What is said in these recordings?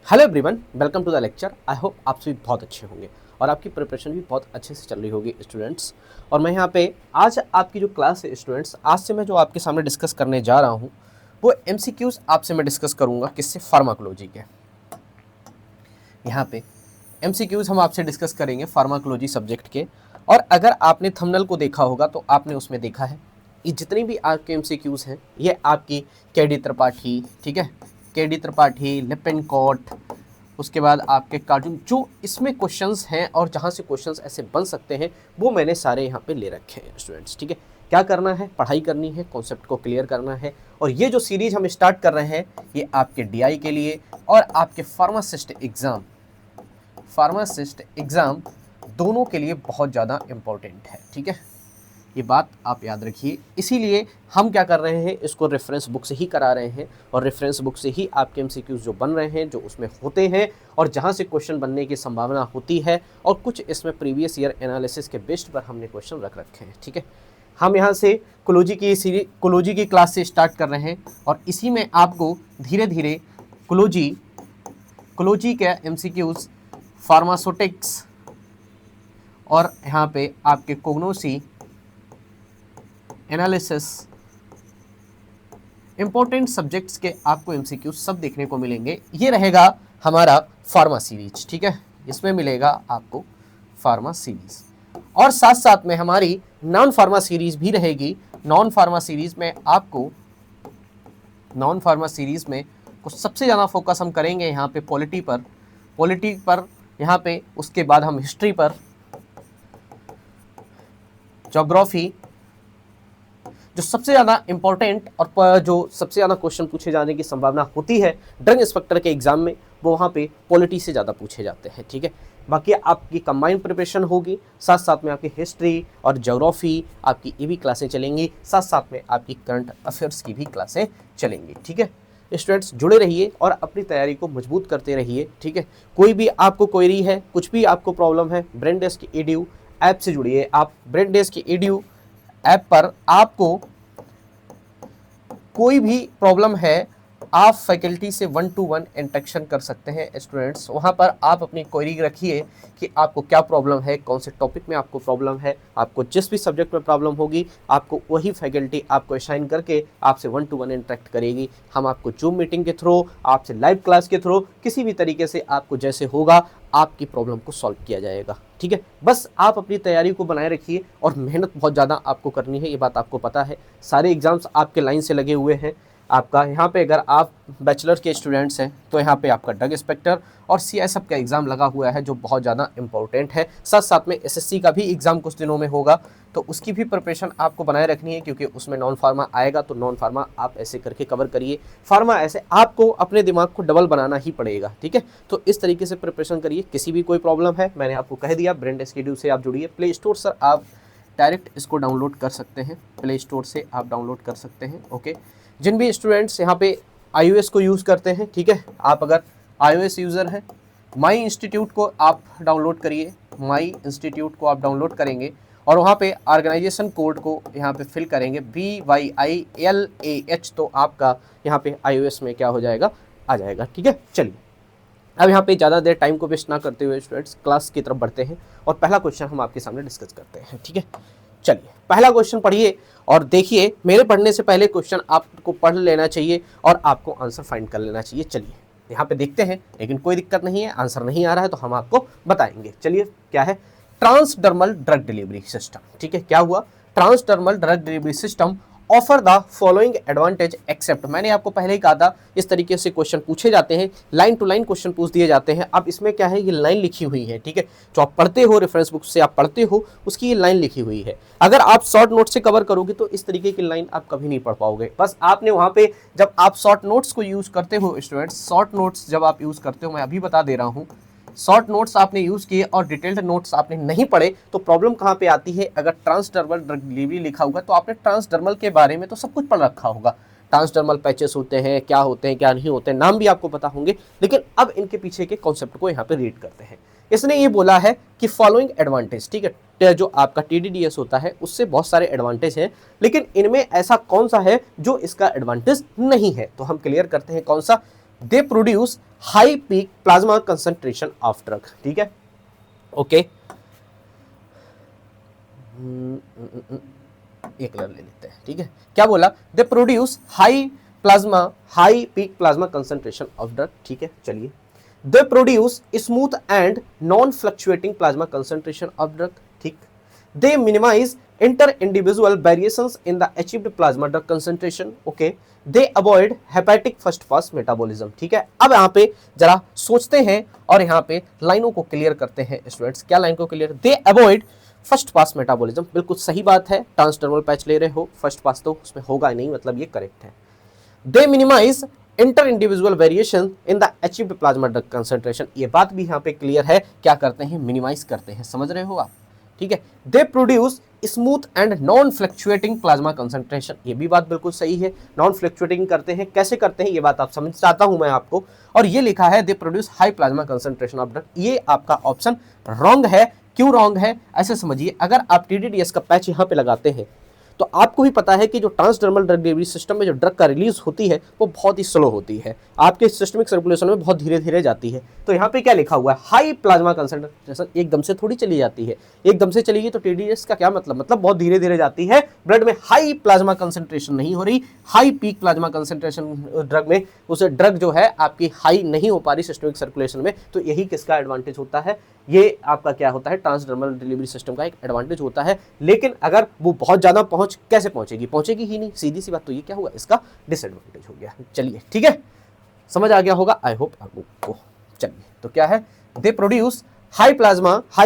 Hello everyone, welcome to the lecture. I hope आप सभी बहुत अच्छे होंगे और आपकी प्रिपरेशन भी बहुत अच्छे से चल रही होगी स्टूडेंट्स। और मैं यहाँ पे आज आपकी जो क्लास है स्टूडेंट्स, आज से मैं जो आपके सामने डिस्कस करने जा रहा हूँ वो एमसीक्यूज आपसे मैं डिस्कस करूँगा। किससे? फार्माकोलॉजी के। यहाँ पे एमसीक्यूज हम आपसे डिस्कस करेंगे फार्माकोलॉजी सब्जेक्ट के। और अगर आपने थंबनेल को देखा होगा तो आपने उसमें देखा है ये जितनी भी आपके एमसीक्यूज हैं ये आपकी केडी त्रिपाठी, ठीक है, केडी त्रिपाठी, लिपिनकोट, उसके बाद आपके कार्टून जो इसमें क्वेश्चंस हैं और जहाँ से क्वेश्चंस ऐसे बन सकते हैं वो मैंने सारे यहाँ पे ले रखे हैं स्टूडेंट्स। ठीक है, क्या करना है? पढ़ाई करनी है, कॉन्सेप्ट को क्लियर करना है। और ये जो सीरीज हम स्टार्ट कर रहे हैं ये आपके डीआई के लिए और आपके फार्मासिस्ट एग्ज़ाम दोनों के लिए बहुत ज़्यादा इम्पोर्टेंट है। ठीक है, ये बात आप याद रखिए। इसीलिए हम क्या कर रहे हैं, इसको रेफरेंस बुक से ही करा रहे हैं और रेफरेंस बुक से ही आपके एमसीक्यूज जो बन रहे हैं, जो उसमें होते हैं और जहाँ से क्वेश्चन बनने की संभावना होती है, और कुछ इसमें प्रीवियस ईयर एनालिसिस के बेस्ड पर हमने क्वेश्चन रख रखे हैं। ठीक है, हम यहाँ से कोलॉजी की क्लास से स्टार्ट कर रहे हैं और इसी में आपको धीरे धीरे कोलॉजी के एमसीक्यूज, फार्मास्यूटिक्स और यहाँ पे आपके कोग्नोसी एनालिसिस, इंपॉर्टेंट सब्जेक्ट्स के आपको एमसीक्यू सब देखने को मिलेंगे। ये रहेगा हमारा फार्मा सीरीज। ठीक है, इसमें मिलेगा आपको फार्मा सीरीज और साथ साथ में हमारी नॉन फार्मा सीरीज भी रहेगी। नॉन फार्मा सीरीज में कुछ सबसे ज़्यादा फोकस हम करेंगे यहाँ पे पॉलिटी पर यहाँ पे, उसके बाद हम हिस्ट्री पर, ज्योग्राफी, जो सबसे ज़्यादा इंपॉर्टेंट और जो सबसे ज़्यादा क्वेश्चन पूछे जाने की संभावना होती है ड्रग इंस्पेक्टर के एग्जाम में, वो वहाँ पे पॉलिटी से ज़्यादा पूछे जाते हैं। ठीक है, बाकी आपकी कंबाइंड प्रिपरेशन होगी, साथ साथ में आपकी हिस्ट्री और ज्योग्राफी आपकी ये भी क्लासें चलेंगी, साथ साथ में आपकी करंट अफेयर्स की भी क्लासें चलेंगी। ठीक है, स्टूडेंट्स जुड़े रहिए और अपनी तैयारी को मजबूत करते रहिए। ठीक है, कोई भी आपको क्वेरी है, कुछ भी आपको प्रॉब्लम है, ब्रेन डेस्क EDU ऐप से जुड़िए। आप ब्रेन डेस्क EDU ऐप पर आपको कोई भी प्रॉब्लम है, आप फैकल्टी से 1-to-1 इंटरेक्शन कर सकते हैं स्टूडेंट्स। वहाँ पर आप अपनी क्वेरी रखिए कि आपको क्या प्रॉब्लम है, कौन से टॉपिक में आपको प्रॉब्लम है, आपको जिस भी सब्जेक्ट में प्रॉब्लम होगी आपको वही फैकल्टी आपको असाइन करके आपसे 1-to-1 इंटरेक्ट करेगी। हम आपको जूम मीटिंग के थ्रू, आपसे लाइव क्लास के थ्रू, किसी भी तरीके से आपको जैसे होगा आपकी प्रॉब्लम को सॉल्व किया जाएगा। ठीक है, बस आप अपनी तैयारी को बनाए रखिए और मेहनत बहुत ज़्यादा आपको करनी है, ये बात आपको पता है। सारे एग्जाम्स आपके लाइन से लगे हुए हैं। आपका यहाँ पे अगर आप बैचलर के स्टूडेंट्स हैं तो यहाँ पे आपका ड्रग इंस्पेक्टर और CSF का एग्ज़ाम लगा हुआ है जो बहुत ज़्यादा इंपॉर्टेंट है। साथ साथ में SSC का भी एग्ज़ाम कुछ दिनों में होगा, तो उसकी भी प्रिपरेशन आपको बनाए रखनी है क्योंकि उसमें नॉन फार्मा आएगा। तो नॉन फार्मा आप ऐसे करके कवर करिए, फार्मा ऐसे आपको अपने दिमाग को डबल बनाना ही पड़ेगा। ठीक है, तो इस तरीके से प्रिपरेशन करिए। किसी भी कोई प्रॉब्लम है, मैंने आपको कह दिया, ब्रेन डेस्क EDU से आप जुड़िए। प्ले स्टोर से आप डायरेक्ट इसको डाउनलोड कर सकते हैं, प्ले स्टोर से आप डाउनलोड कर सकते हैं। ओके, जिन भी स्टूडेंट्स यहाँ पे iOS को यूज़ करते हैं, ठीक है, आप अगर iOS यूज़र हैं, माई इंस्टीट्यूट को आप डाउनलोड करिए। माई इंस्टीट्यूट को आप डाउनलोड करेंगे और वहाँ पे ऑर्गेनाइजेशन कोड को यहाँ पे फिल करेंगे BYILAH, तो आपका यहाँ पे iOS में क्या हो जाएगा, आ जाएगा। ठीक है, चलिए अब यहाँ पे ज़्यादा देर टाइम को वेस्ट ना करते हुए स्टूडेंट्स क्लास की तरफ बढ़ते हैं और पहला क्वेश्चन हम आपके सामने डिस्कस करते हैं। ठीक है, चलिए पहला क्वेश्चन पढ़िए और देखिए। मेरे पढ़ने से पहले क्वेश्चन आपको पढ़ लेना चाहिए और आपको आंसर फाइंड कर लेना चाहिए। चलिए यहाँ पे देखते हैं, लेकिन कोई दिक्कत नहीं है, आंसर नहीं आ रहा है तो हम आपको बताएंगे। चलिए क्या है, ट्रांसडर्मल ड्रग डिलीवरी सिस्टम। ठीक है, क्या हुआ, transdermal drug delivery system offer the following advantage except. मैंने आपको पहले ही कहा था इस तरीके से क्वेश्चन पूछे जाते हैं, लाइन टू लाइन क्वेश्चन पूछ दिए जाते हैं। अब इसमें क्या है, ये लाइन लिखी हुई है। ठीक है, जो आप पढ़ते हो रेफरेंस बुक से आप पढ़ते हो उसकी ये लाइन लिखी हुई है। अगर आप शॉर्ट नोट से कवर करोगे तो इस तरीके की लाइन आप कभी नहीं पढ़ पाओगे। बस आपने वहाँ पे जब आप शॉर्ट नोट्स को यूज़ करते हो स्टूडेंट्स, शॉर्ट नोट्स जब आप यूज़ करते हो, मैं अभी बता दे रहा हूँ, शॉर्ट नोट्स आपने यूज़ किए और डिटेल्ड नोट्स आपने नहीं पढ़े तो प्रॉब्लम कहाँ पे आती है। अगर ट्रांसडर्मल ड्रग डिलीवरी लिखा हुआ तो आपने ट्रांसडर्मल के बारे में तो सब कुछ पढ़ रखा होगा। ट्रांसडर्मल पैचेस होते हैं, क्या होते हैं क्या नहीं होते हैं, नाम भी आपको पता होंगे, लेकिन अब इनके पीछे के कॉन्सेप्ट को यहाँ पे रीड करते हैं। इसने ये बोला है कि फॉलोइंग एडवांटेज, ठीक है, जो आपका TDDS होता है उससे बहुत सारे एडवांटेज हैं, लेकिन इनमें ऐसा कौन सा है जो इसका एडवांटेज नहीं है। तो हम क्लियर करते हैं कौन सा, दे produce high peak plasma concentration of drug, ठीक है, ओके। एक कलर ले लेते हैं, ठीक है। क्या बोला, they produce high peak plasma concentration of drug, ठीक है, चलिए। They produce smooth and non fluctuating plasma concentration of drug, ठीक। They minimise inter individual variations in the achieved plasma drug concentration, okay. They avoid hepatic first pass metabolism, ठीक है। अब यहाँ पे जरा सोचते हैं और यहाँ पे लाइनों को क्लियर करते हैं स्टूडेंट्स। क्या लाइन को क्लियर, दे अवॉइड फर्स्ट पास मेटाबॉलिज्म, बिल्कुल सही बात है, ट्रांसडर्मल पैच ले रहे हो, फर्स्ट पास तो उसमें होगा ही नहीं, मतलब ये करेक्ट है। They minimise inter individual variation in the achieved plasma drug concentration, ये बात भी यहाँ पे क्लियर है, क्या करते हैं, मिनिमाइज करते हैं, समझ रहे हो आप, ठीक है। दे produce smooth and non fluctuating plasma concentration, ये भी बात बिल्कुल सही है, नॉन फ्लक्चुएटिंग करते हैं, कैसे करते हैं ये बात आप समझ चाहता हूं मैं आपको। और ये लिखा है दे produce high plasma concentration of drug, ये आपका ऑप्शन रॉन्ग है। क्यों रॉन्ग है, ऐसे समझिए, अगर आप TDDS का पैच यहाँ पे लगाते हैं तो आपको भी पता है कि जो ट्रांसडर्मल ड्रग डिलीवरी सिस्टम में जो ड्रग का रिलीज होती है वो बहुत ही स्लो होती है, आपके सिस्टमिक सर्कुलेशन में बहुत धीरे धीरे जाती है। तो यहाँ पे क्या लिखा हुआ है, हाई प्लाज्मा कंसंट्रेशन, एकदम से थोड़ी चली जाती है, एकदम से चलेगी तो TDDS का क्या मतलब बहुत धीरे धीरे जाती है, ब्लड में हाई प्लाज्मा कंसंट्रेशन नहीं हो रही, high peak plasma concentration drug में, उसे ड्रग जो है आपकी हाई नहीं हो पा रही सिस्टमिक सर्कुलेशन में। तो यही किसका एडवांटेज होता है, ये आपका क्या होता है, ट्रांसडर्मल डिलीवरी सिस्टम का एक एडवांटेज होता है। लेकिन अगर वो बहुत ज्यादा कैसे पहुंचेगी ही नहीं, सीधी सी बात, तो ये क्या हुआ, इसका डिसएडवांटेज हो गया। चलिए ठीक है, समझ आ गया होगा आई होप आपको। चलिए तो क्या है, दे produce high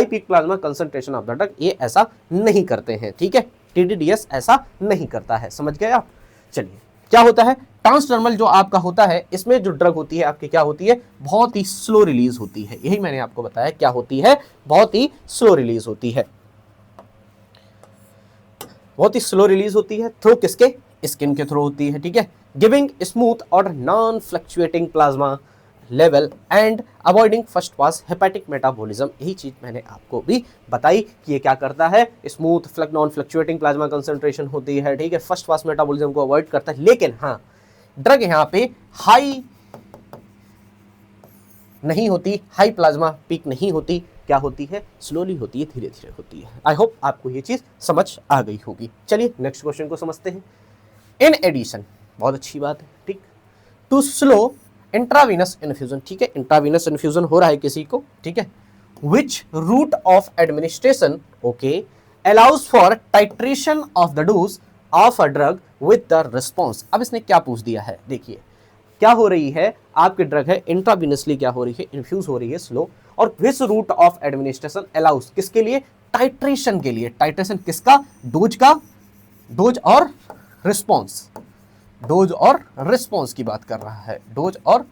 peak plasma concentration of the drug, ये ऐसा नहीं करते हैं, ठीक है, TDDS ऐसा नहीं करता है, समझ गए आप। चलिए क्या होता है, ट्रांसडर्मल जो आपका होता है, इसमें जो ड्रग होती है आपकी क्या होती है, बहुत ही स्लो रिलीज होती है, यही मैंने आपको बताया, क्या होती है, बहुत ही स्लो रिलीज होती है, बहुत ही स्लो रिलीज होती है। थ्रू किसके, स्किन के थ्रू होती है, ठीक है। गिविंग स्मूथ और non fluctuating plasma level and avoiding first pass hepatic metabolism, यही चीज मैंने आपको भी बताई कि ये क्या करता है, smooth non fluctuating plasma concentration होती है, ठीक है, फर्स्ट पास मेटाबॉलिज्म को अवॉइड करता है। लेकिन हाँ, ड्रग यहाँ पे हाई नहीं होती, हाई प्लाज्मा पीक नहीं होती, क्या होती है, स्लोली होती है, धीरे धीरे होती है। आई होप आपको ये चीज समझ आ गई होगी। चलिए नेक्स्ट क्वेश्चन को समझते हैं। इन एडिशन, बहुत अच्छी बात है, ठीक, टू स्लो इंट्रावीनस इन्फ्यूजन, ठीक है, इंट्रावीनस इन्फ्यूजन हो रहा है किसी को, ठीक है, which route of administration, okay, allows for titration of the dose of a drug with the response. अब इसने क्या पूछ दिया है, देखिए क्या हो रही है, आपकी ड्रग है इंट्रावीनसली क्या हो रही है, इन्फ्यूज हो रही है स्लो, और which route of administration allows, किसके लिए, टाइट्रेशन के लिए। टाइट्रेशन किसका, डोज का, डोज और रिस्पॉन्स, डोज और रिस्पॉन्स की बात कर रहा है, डोज और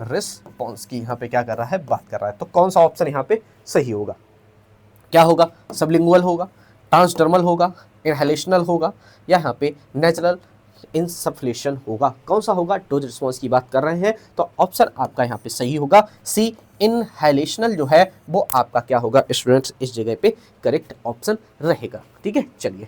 रिस्पॉन्स की यहाँ पे क्या कर रहा है, बात कर रहा है। तो कौन सा ऑप्शन यहाँ पे सही होगा, क्या होगा, सबलिंगुअल होगा, ट्रांसडर्मल होगा, इनहेलेशनल होगा, या यहाँ पे नेचुरल इंसफलेशन होगा, कौन सा होगा, डोज रिस्पॉन्स की बात कर रहे हैं तो ऑप्शन आपका यहाँ पे सही होगा, सी इनहेलेशनल जो है वो आपका क्या होगा स्टूडेंट्स, इस जगह पे करेक्ट ऑप्शन रहेगा, ठीक है। चलिए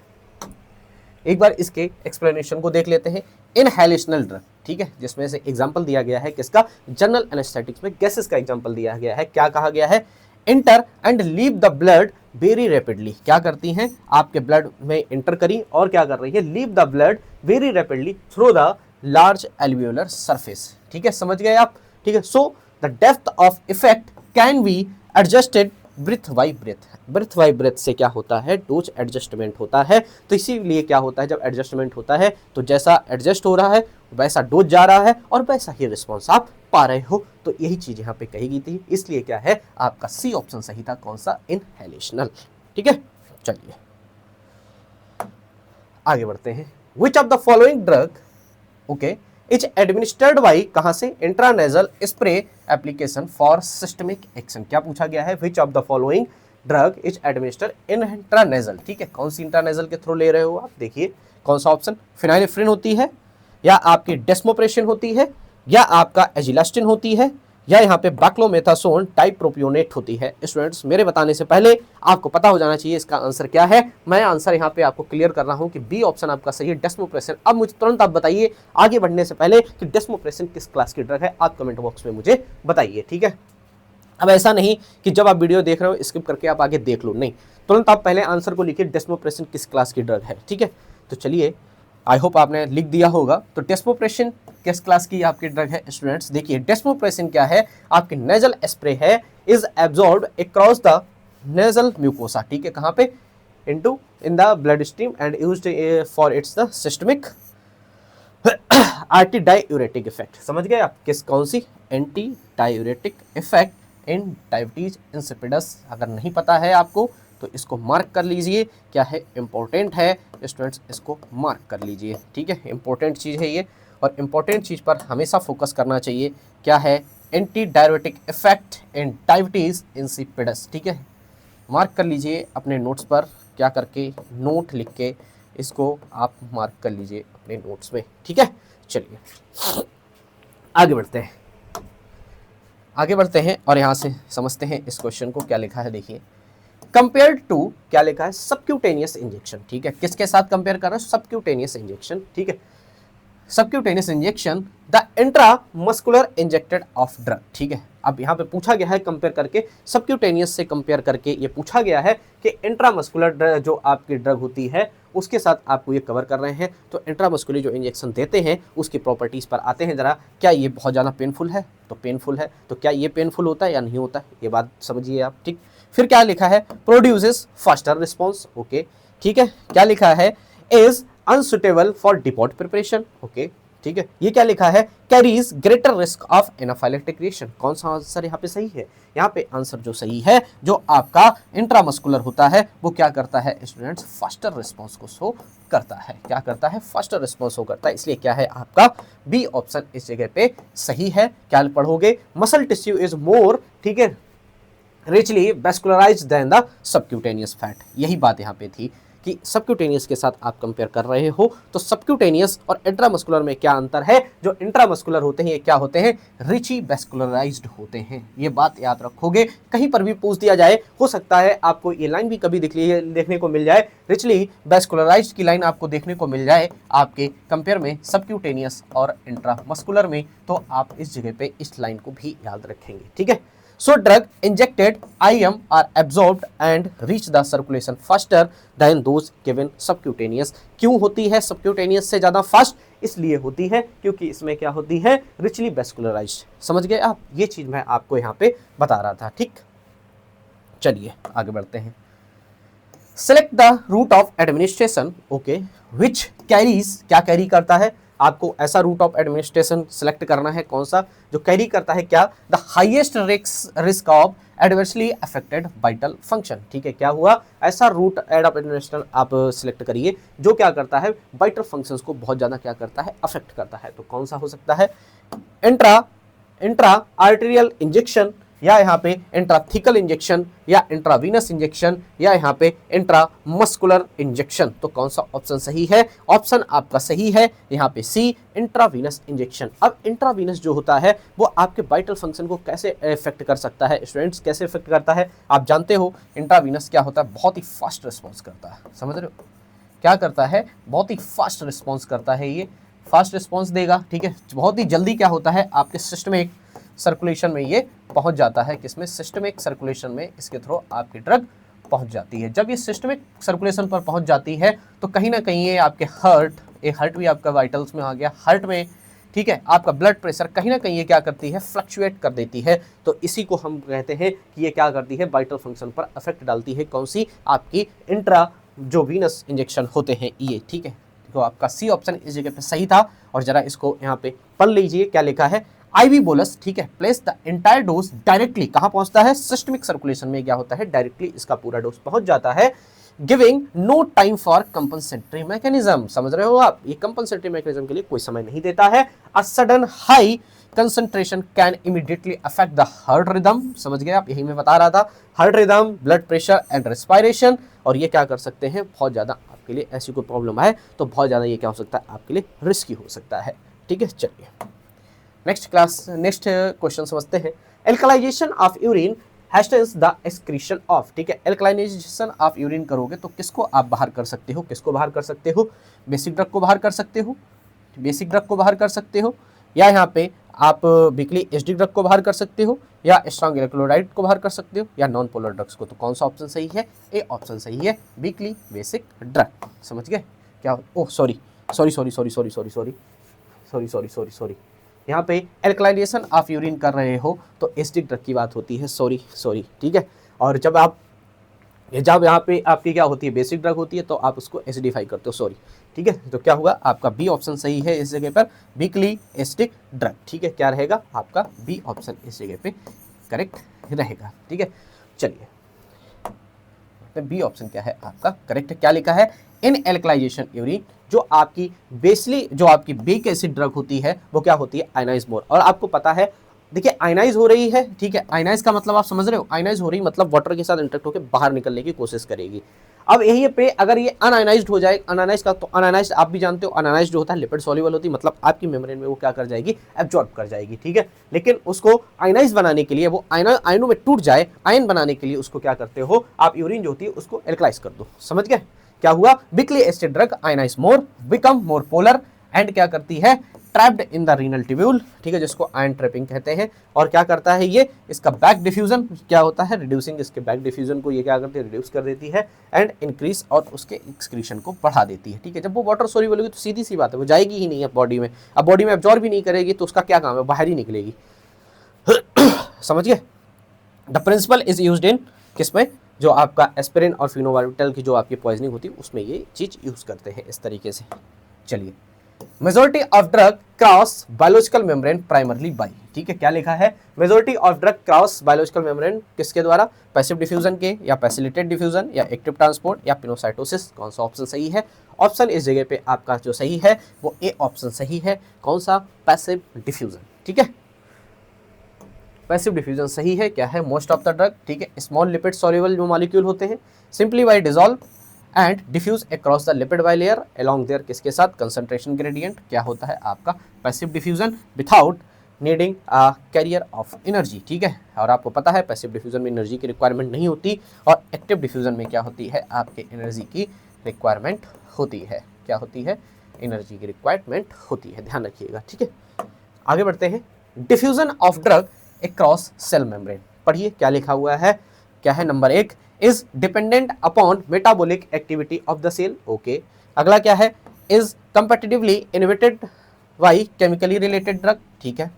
एक बार इसके एक्सप्लेनेशन को देख लेते हैं। इनहेलेशनल ड्रग, ठीक है, जिसमें से एग्जांपल दिया गया है किसका, जनरल एनेस्थेटिक्स में गैसेस का एग्जांपल दिया गया है, क्या कहा गया है, inter and leave the blood very rapidly, क्या करती हैं, आपके ब्लड में इंटर करी और क्या कर रही है, leave the blood very rapidly through the large alveolar surface, ठीक है, समझ गए आप, ठीक है। So the depth of effect can be adjusted breath by breath, breath by breath से क्या होता है, डोज एडजस्टमेंट होता है। तो इसीलिए क्या होता है, जब एडजस्टमेंट होता है तो जैसा एडजस्ट हो रहा है वैसा डोज जा रहा है और वैसा ही रिस्पॉन्स आप पा रहे हो। तो यही चीज यहाँ पे कही गई थी, इसलिए क्या है आपका सी ऑप्शन सही था, कौन सा, इनहेलेशनल, ठीक है। चलिए आगे बढ़ते हैं। Which of the following drug, okay, is administered by, कहां से, intranasal spray application for systemic action, क्या पूछा गया है, which of the following drug is administered in intranasal, ठीक है, कौन सी इंट्रानेजल के थ्रू ले रहे हो आप, देखिए कौन सा ऑप्शन, फिनाइलेफ्रिन होती है, या आपकी डेस्मोप्रेशन होती है, या आपका एजिलास्टिन होती है, या यहाँ पे बैक्लोमेथासोन डाइप्रोपियोनेट होती है। स्टूडेंट्स मेरे बताने से पहले आपको पता हो जाना चाहिए इसका आंसर क्या है। मैं आंसर यहाँ पे आपको क्लियर कर रहा हूँ कि बी ऑप्शन आपका सही है, डेस्मोप्रेसिन। अब मुझे तुरंत आप बताइए आगे बढ़ने से पहले कि डेस्मोप्रेसिन किस क्लास की ड्रग है, आप कमेंट बॉक्स में मुझे बताइए, ठीक है। अब ऐसा नहीं कि जब आप वीडियो देख रहे हो स्किप करके आप आगे देख लो, नहीं, तुरंत आप पहले आंसर को लिखिए डेस्मोप्रेसिन किस क्लास की ड्रग है, ठीक है। तो चलिए, आई होप आपने लिख दिया होगा। तो डेस्मोप्रेसिन किस क्लास की आपकी ड्रग है स्टूडेंट्स? देखिए डेस्मोप्रेसिन क्या है, आपकी नेजल स्प्रे है, is absorbed across the nasal mucosa, ठीक है, कहाँ पे, into in the blood stream and used for its the systemic anti diuretic effect. समझ गए आप, किस कौन सी, anti diuretic effect in diabetes insipidus. अगर नहीं पता है आपको तो इसको मार्क कर लीजिए, क्या है, इंपॉर्टेंट है स्टूडेंट्स, इसको मार्क कर लीजिए, ठीक है, इंपॉर्टेंट चीज़ है ये, और इंपॉर्टेंट चीज़ पर हमेशा फोकस करना चाहिए। क्या है, anti diuretic effect in diabetes insipidus, ठीक है, मार्क कर लीजिए अपने नोट्स पर, क्या करके, नोट लिख के इसको आप मार्क कर लीजिए अपने नोट्स में, ठीक है। चलिए आगे बढ़ते हैं, आगे बढ़ते हैं और यहाँ से समझते हैं इस क्वेश्चन को क्या लिखा है। देखिए कंपेयर टू, क्या लिखा है, सबक्यूटेनियस इंजेक्शन, ठीक है, किसके साथ कंपेयर कर रहे हैं, सबक्यूटेनियस इंजेक्शन, ठीक है, subcutaneous injection the intramuscular injected of drug, ठीक है। अब यहाँ पे पूछा गया है कंपेयर करके, सबक्यूटेनियस से कंपेयर करके ये पूछा गया है कि इंट्रामस्कुलर जो आपकी ड्रग होती है उसके साथ आपको ये कवर कर रहे हैं। तो इंट्रामस्कुलर जो इंजेक्शन देते हैं उसकी प्रॉपर्टीज़ पर आते हैं जरा। क्या ये बहुत ज़्यादा पेनफुल है, तो पेनफुल है, तो क्या ये पेनफुल होता है या नहीं होता, ये बात समझिए आप, ठीक। फिर क्या लिखा है, प्रोड्यूसेस फास्टर रिस्पॉन्स, ओके, ठीक है। क्या लिखा है, is unsuitable for depot preparation, okay, ठीक है। ये क्या लिखा है, carries greater risk of anaphylactic reaction. कौन सा आंसर यहाँ पे सही है, यहाँ पे आंसर जो सही है, जो आपका इंट्रामस्कुलर होता है वो क्या करता है स्टूडेंट्स, फास्टर रिस्पॉन्स को शो करता है, क्या करता है, फास्टर रिस्पॉन्स शो करता है। इसलिए क्या है आपका बी ऑप्शन इस जगह पे सही है। क्या पढ़ोगे, मसल टिश्यू इज मोर, ठीक है, richly vascularised than the subcutaneous fat. यही बात यहाँ पे थी कि सबक्यूटेनियस के साथ आप कंपेयर कर रहे हो, तो सबक्यूटेनियस और इंट्रामस्कुलर में क्या अंतर है। जो इंट्रामस्कुलर होते हैं ये क्या होते हैं, रिची वेस्कुलराइज्ड होते हैं। ये बात याद रखोगे, कहीं पर भी पूछ दिया जाए, हो सकता है आपको ये लाइन भी कभी देखने को मिल जाए, रिचली वेस्कुलराइज्ड की लाइन आपको देखने को मिल जाए आपके कंपेयर में सबक्यूटेनियस और इंट्रामस्कुलर में, तो आप इस जगह पे इस लाइन को भी याद रखेंगे, ठीक है। So drug injected IM are absorbed and reach the circulation faster than those given subcutaneous। क्यों होती है subcutaneous से ज़्यादा फास्ट, इसलिए होती है क्योंकि इसमें क्या होती है, richly vascularized। समझ गए आप, ये चीज़ मैं आपको यहाँ पे बता रहा था, ठीक। चलिए आगे बढ़ते हैं। Select the route of administration, okay, which carries, क्या कैरी करता है, आपको ऐसा रूट ऑफ एडमिनिस्ट्रेशन सेलेक्ट करना है, कौन सा, जो कैरी करता है क्या, the highest risk of adversely affected vital function, ठीक है। क्या हुआ, ऐसा रूट एड ऑफ एडमिनिस्ट्रेशन आप सिलेक्ट करिए जो क्या करता है, वाइटल फंक्शंस को बहुत ज़्यादा क्या करता है, अफेक्ट करता है। तो कौन सा हो सकता है, इंट्रा आर्टेरियल इंजेक्शन, या यहाँ पे इंट्राथिकल इंजेक्शन, या इंट्रावीनस इंजेक्शन, या यहाँ पे इंट्रामस्कुलर इंजेक्शन। तो कौन सा ऑप्शन सही है, ऑप्शन आपका सही है यहाँ पे सी, इंट्रावीनस इंजेक्शन। अब इंट्रावीनस जो होता है वो आपके वाइटल फंक्शन को कैसे इफेक्ट कर सकता है स्टूडेंट्स, कैसे इफेक्ट करता है, आप जानते हो इंट्रावीनस क्या होता है, बहुत ही फास्ट रिस्पॉन्स करता है, समझ रहे हो, क्या करता है, बहुत ही फास्ट रिस्पॉन्स करता है, ये फास्ट रिस्पॉन्स देगा, ठीक है। बहुत ही जल्दी क्या होता है आपके सिस्टमिक सर्कुलेशन में ये पहुंच जाता है, किसमें, सिस्टमिक सर्कुलेशन में इसके थ्रू आपकी ड्रग पहुंच जाती है। जब ये सिस्टमिक सर्कुलेशन पर पहुंच जाती है तो कहीं ना कहीं ये आपके हार्ट भी आपका वाइटल्स में आ गया, हार्ट में, ठीक है, आपका ब्लड प्रेशर कहीं ना कहीं ये क्या करती है, फ्लक्चुएट कर देती है। तो इसी को हम कहते हैं कि ये क्या करती है, वाइटल फंक्शन पर अफेक्ट डालती है, कौन सी, आपकी इंट्रा जो वीनस इंजेक्शन होते हैं ये, ठीक है। तो आपका सी ऑप्शन इस जगह पे सही था। और जरा इसको यहाँ पे पढ़ लीजिए, क्या लिखा है, आईवी बोलस, ठीक है, place the entire dose directly, कहाँ पहुंचता है, सिस्टमिक सर्कुलेशन में क्या होता है, डायरेक्टली इसका पूरा डोज पहुंच जाता है, giving no time for compensatory mechanism. समझ रहे हो आप, ये कंपनसेटरी मैकेनिज्म के लिए कोई समय नहीं देता है। A sudden high concentration can immediately affect the heart rhythm, समझ गए आप, यही मैं बता रहा था, heart rhythm, blood pressure and respiration. और ये क्या कर सकते हैं, बहुत ज़्यादा आपके लिए ऐसी कोई प्रॉब्लम है तो बहुत ज़्यादा ये क्या हो सकता है, आपके लिए रिस्की हो सकता है, ठीक है। चलिए नेक्स्ट क्वेश्चन समझते हैं। Alkalisation of urine hastens the excretion of, ठीक है, एल्कलाइजेशन ऑफ यूरिन करोगे तो किसको आप बाहर कर सकते हो, किसको बाहर कर सकते हो, बेसिक ड्रग को बाहर कर सकते हो, बेसिक ड्रग को बाहर कर सकते हो, या यहाँ पे आप वीकली एसिडिक ड्रग को बाहर कर सकते हो, या स्ट्रॉन्ग इलेक्ट्रोलाइट को बाहर कर सकते हो, या नॉन पोलर ड्रग्स को। तो कौन सा ऑप्शन सही है, ए ऑप्शन सही है, वीकली बेसिक ड्रग। समझ गए क्या, oh sorry sorry sorry sorry sorry sorry sorry sorry sorry sorry sorry, यहाँ पे एल्कलाइजेशन ऑफ यूरिन कर रहे हो तो एसिडिक ड्रग की बात होती है, सॉरी सॉरी, ठीक है। और जब यहाँ पे आपकी क्या होती है, बेसिक ड्रग होती है, तो आप उसको एसिडिफाई करते हो, सॉरी, ठीक है। तो क्या हुआ, आपका बी ऑप्शन सही है इस जगह पर, वीकली एसिडिक ड्रग, ठीक है। क्या रहेगा आपका बी ऑप्शन इस जगह पे करेक्ट रहेगा, ठीक है। चलिए बी ऑप्शन क्या है आपका करेक्ट, क्या लिखा है, इन एल्कलाइजेशन यूरिन जो आपकी बेक एसिड ड्रग होती है वो क्या होती है, आयनाइज मोर। और आपको पता है, देखिए आयनाइज हो रही है, ठीक है, आयनाइज का मतलब आप समझ रहे हो, आयनाइज हो रही मतलब वाटर के साथ इंटरेक्ट होकर बाहर निकलने की कोशिश करेगी। अब यही पे अगर ये अनआयनाइज्ड हो जाए, अनआयनाइज का तो अनआयनाइज्ड आप भी जानते हो, अनआयनाइज्ड जो होता है लिपिड सॉल्युबल होती है, मतलब आपकी मेम्ब्रेन में वो क्या कर जाएगी, एब्जॉर्ब कर जाएगी, ठीक है। लेकिन उसको आयनाइज बनाने के लिए, वो आयनों में टूट जाए, आयन बनाने के लिए उसको क्या करते हो आप, यूरिन जो होती है उसको एल्कलाइज कर दो। समझ गए क्या हुआ, weakly acid drug ionise more, become more polar, and क्या करती है, trapped in the renal tubule, ठीक है, जिसको आयन ट्रैपिंग कहते हैं। और क्या करता है ये, इसका बैक डिफ्यूजन क्या होता है, रिड्यूसिंग इसके बैक डिफ्यूजन को ये क्या करती है, रिड्यूस कर देती है, एंड इंक्रीज और उसके एक्सक्रीशन को बढ़ा देती है, ठीक है। जब वो वाटर सॉल्युबल होगी तो सीधी सी बात है वो जाएगी ही नहीं है बॉडी में, अब बॉडी में एब्जॉर्ब भी नहीं करेगी तो उसका क्या काम है, बाहर ही निकलेगी। समझ गए, the principle is used in किसमें, जो आपका एस्पिरिन और फिनोबार्बिटल की जो आपकी पॉइजनिंग होती है उसमें ये चीज यूज करते हैं इस तरीके से। चलिए, majority of drug cross biological membrane primarily bye, ठीक है, क्या लिखा है, majority of drug cross biological membrane किसके द्वारा, पैसिव डिफ्यूजन के, या पैसिलिटेड डिफ्यूजन, या एक्टिव ट्रांसपोर्ट, या पिनोसाइटोसिस। कौन सा ऑप्शन सही है, ऑप्शन इस जगह पे आपका जो सही है वो ए ऑप्शन सही है, कौन सा, पैसिव डिफ्यूजन, ठीक है, पैसिव डिफ्यूजन सही है। क्या है, मोस्ट ऑफ द ड्रग, ठीक है, स्मॉल लिपिड सॉल्युबल जो मॉलिक्यूल होते हैं, simply by dissolve and diffuse across the lipid bilayer along their किसके साथ, कंसंट्रेशन ग्रेडियंट। क्या होता है आपका passive diffusion, without needing a carrier of energy, ठीक है। और आपको पता है पैसिव डिफ्यूजन में एनर्जी की रिक्वायरमेंट नहीं होती, और एक्टिव डिफ्यूजन में क्या होती है, आपके एनर्जी की रिक्वायरमेंट होती है। क्या होती है, एनर्जी की रिक्वायरमेंट होती है, ध्यान रखिएगा, ठीक है। आगे बढ़ते हैं, diffusion of drug across cell membrane, पढ़िए क्या लिखा हुआ है, क्या है, number 1 is dependent upon metabolic activity of the cell, okay. अगला क्या है, is competitively inhibited by chemically related drug, ठीक है।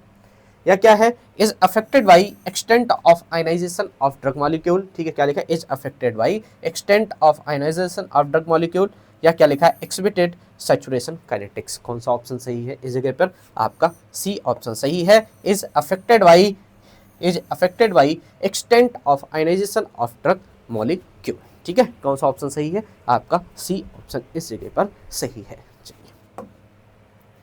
या क्या है, is affected by extent of ionization of drug molecule, ठीक है, क्या लिखा है, is affected by extent of ionization of drug molecule, या क्या लिखा है, एक्सहिबिटेड सैचुरेशन काइनेटिक्स। कौन सा ऑप्शन सही है इस जगह पर, आपका सी ऑप्शन सही है, is affected by extent of ionization of drug molecule, ठीक है। कौन सा ऑप्शन सही है, आपका सी ऑप्शन इस जगह पर सही है। चलिए,